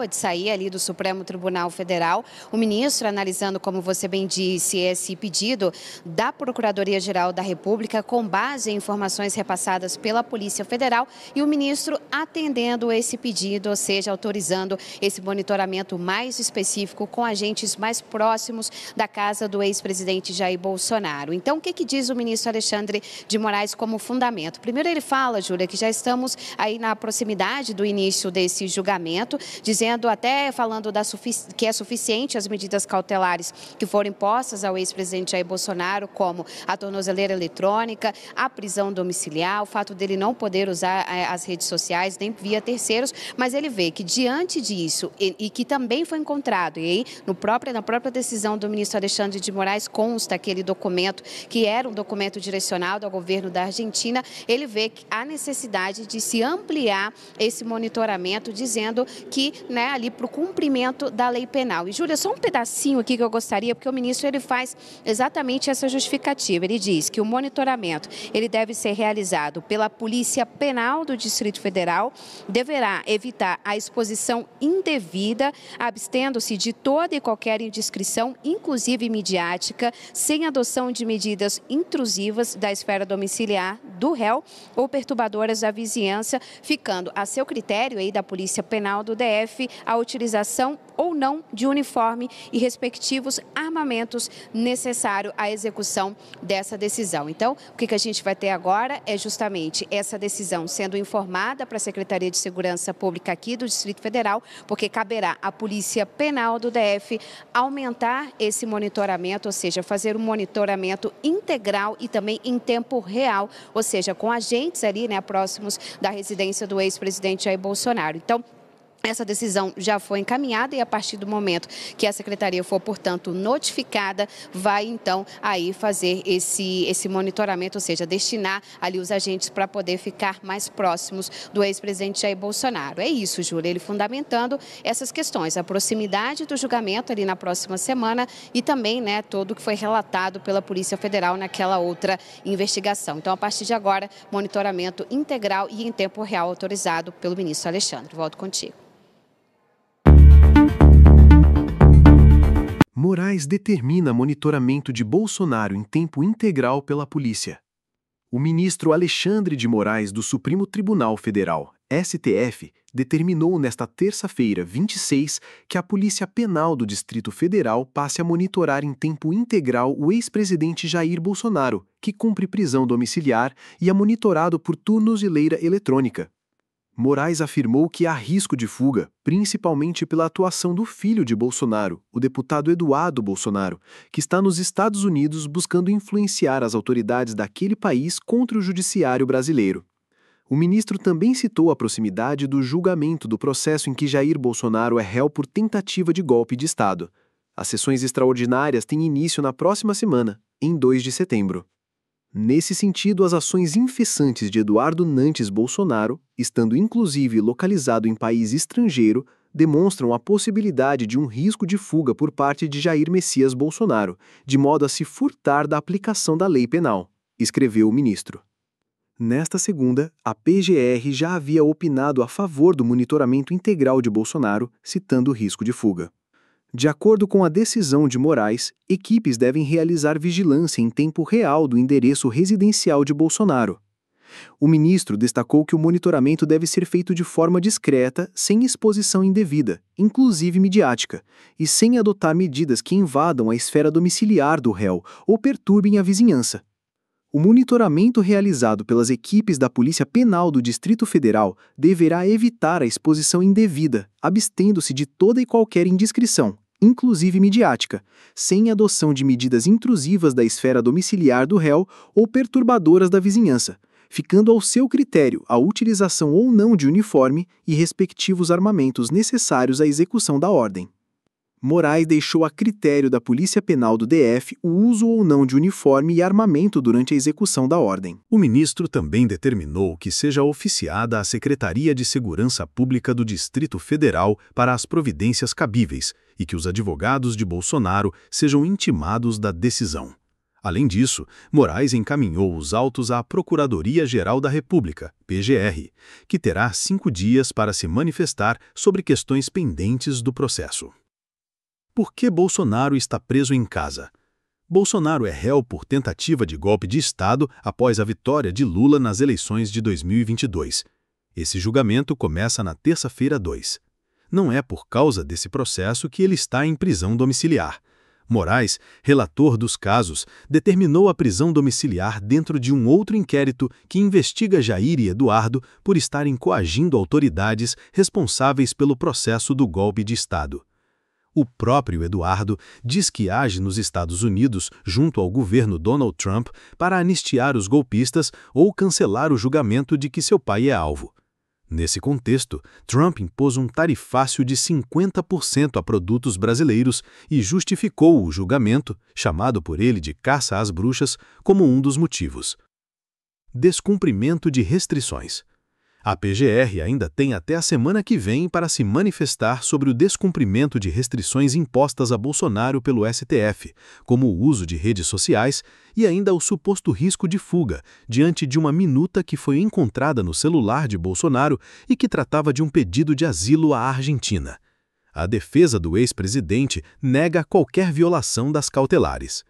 acaba de sair ali do Supremo Tribunal Federal. O ministro analisando, como você bem disse, esse pedido da Procuradoria-Geral da República com base em informações repassadas pela Polícia Federal e o ministro atendendo esse pedido, ou seja, autorizando esse monitoramento mais específico com agentes mais próximos da casa do ex-presidente Jair Bolsonaro. Então, o que diz o ministro Alexandre de Moraes como fundamento? Primeiro ele fala, Júlia, que já estamos aí na proximidade do início desse julgamento, dizendo até, falando que é suficiente as medidas cautelares que foram impostas ao ex-presidente Jair Bolsonaro, como a tornozeleira eletrônica, a prisão domiciliar, o fato dele não poder usar as redes sociais nem via terceiros, mas ele vê que diante disso e que também foi encontrado, e aí na própria decisão do ministro Alexandre de Moraes consta aquele documento que era um documento direcionado ao governo da Argentina, ele vê que há necessidade de se ampliar esse monitoramento, dizendo que, ali para o cumprimento da lei penal. E, Júlia, só um pedacinho aqui que eu gostaria, porque o ministro ele faz exatamente essa justificativa. Ele diz que o monitoramento ele deve ser realizado pela Polícia Penal do Distrito Federal, deverá evitar a exposição indevida, abstendo-se de toda e qualquer indiscrição, inclusive midiática, sem adoção de medidas intrusivas da esfera domiciliar do réu ou perturbadoras da vizinhança, ficando a seu critério aí da Polícia Penal do DF a utilização ou não de uniforme e respectivos armamentos necessário à execução dessa decisão. Então, o que a gente vai ter agora é justamente essa decisão sendo informada para a Secretaria de Segurança Pública aqui do Distrito Federal, porque caberá à Polícia Penal do DF aumentar esse monitoramento, ou seja, fazer um monitoramento integral e também em tempo real, ou seja, com agentes ali, próximos da residência do ex-presidente Jair Bolsonaro. Então, essa decisão já foi encaminhada e a partir do momento que a secretaria for, portanto, notificada, vai então aí fazer esse monitoramento, ou seja, destinar ali os agentes para poder ficar mais próximos do ex-presidente Jair Bolsonaro. É isso, Júlia, ele fundamentando essas questões, a proximidade do julgamento ali na próxima semana e também, tudo o que foi relatado pela Polícia Federal naquela outra investigação. Então, a partir de agora, monitoramento integral e em tempo real autorizado pelo ministro Alexandre. Volto contigo. Moraes determina monitoramento de Bolsonaro em tempo integral pela polícia. O ministro Alexandre de Moraes do Supremo Tribunal Federal, STF, determinou nesta terça-feira, 26, que a Polícia Penal do Distrito Federal passe a monitorar em tempo integral o ex-presidente Jair Bolsonaro, que cumpre prisão domiciliar e é monitorado por tornozeleira eletrônica. Moraes afirmou que há risco de fuga, principalmente pela atuação do filho de Bolsonaro, o deputado Eduardo Bolsonaro, que está nos Estados Unidos buscando influenciar as autoridades daquele país contra o judiciário brasileiro. O ministro também citou a proximidade do julgamento do processo em que Jair Bolsonaro é réu por tentativa de golpe de Estado. As sessões extraordinárias têm início na próxima semana, em 2 de setembro. Nesse sentido, as ações incessantes de Eduardo Nantes Bolsonaro, estando inclusive localizado em país estrangeiro, demonstram a possibilidade de um risco de fuga por parte de Jair Messias Bolsonaro, de modo a se furtar da aplicação da lei penal, escreveu o ministro. Nesta segunda, a PGR já havia opinado a favor do monitoramento integral de Bolsonaro, citando o risco de fuga. De acordo com a decisão de Moraes, equipes devem realizar vigilância em tempo real do endereço residencial de Bolsonaro. O ministro destacou que o monitoramento deve ser feito de forma discreta, sem exposição indevida, inclusive midiática, e sem adotar medidas que invadam a esfera domiciliar do réu ou perturbem a vizinhança. O monitoramento realizado pelas equipes da Polícia Penal do Distrito Federal deverá evitar a exposição indevida, abstendo-se de toda e qualquer indiscrição, inclusive midiática, sem adoção de medidas intrusivas da esfera domiciliar do réu ou perturbadoras da vizinhança, ficando ao seu critério a utilização ou não de uniforme e respectivos armamentos necessários à execução da ordem. Moraes deixou a critério da Polícia Penal do DF o uso ou não de uniforme e armamento durante a execução da ordem. O ministro também determinou que seja oficiada a Secretaria de Segurança Pública do Distrito Federal para as providências cabíveis e que os advogados de Bolsonaro sejam intimados da decisão. Além disso, Moraes encaminhou os autos à Procuradoria-Geral da República, PGR, que terá 5 dias para se manifestar sobre questões pendentes do processo. Por que Bolsonaro está preso em casa? Bolsonaro é réu por tentativa de golpe de Estado após a vitória de Lula nas eleições de 2022. Esse julgamento começa na terça-feira 2. Não é por causa desse processo que ele está em prisão domiciliar. Moraes, relator dos casos, determinou a prisão domiciliar dentro de um outro inquérito que investiga Jair e Eduardo por estarem coagindo autoridades responsáveis pelo processo do golpe de Estado. O próprio Eduardo diz que age nos Estados Unidos junto ao governo Donald Trump para anistiar os golpistas ou cancelar o julgamento de que seu pai é alvo. Nesse contexto, Trump impôs um tarifácio de 50% a produtos brasileiros e justificou o julgamento, chamado por ele de caça às bruxas, como um dos motivos. Descumprimento de restrições. A PGR ainda tem até a semana que vem para se manifestar sobre o descumprimento de restrições impostas a Bolsonaro pelo STF, como o uso de redes sociais e ainda o suposto risco de fuga, diante de uma minuta que foi encontrada no celular de Bolsonaro e que tratava de um pedido de asilo à Argentina. A defesa do ex-presidente nega qualquer violação das cautelares.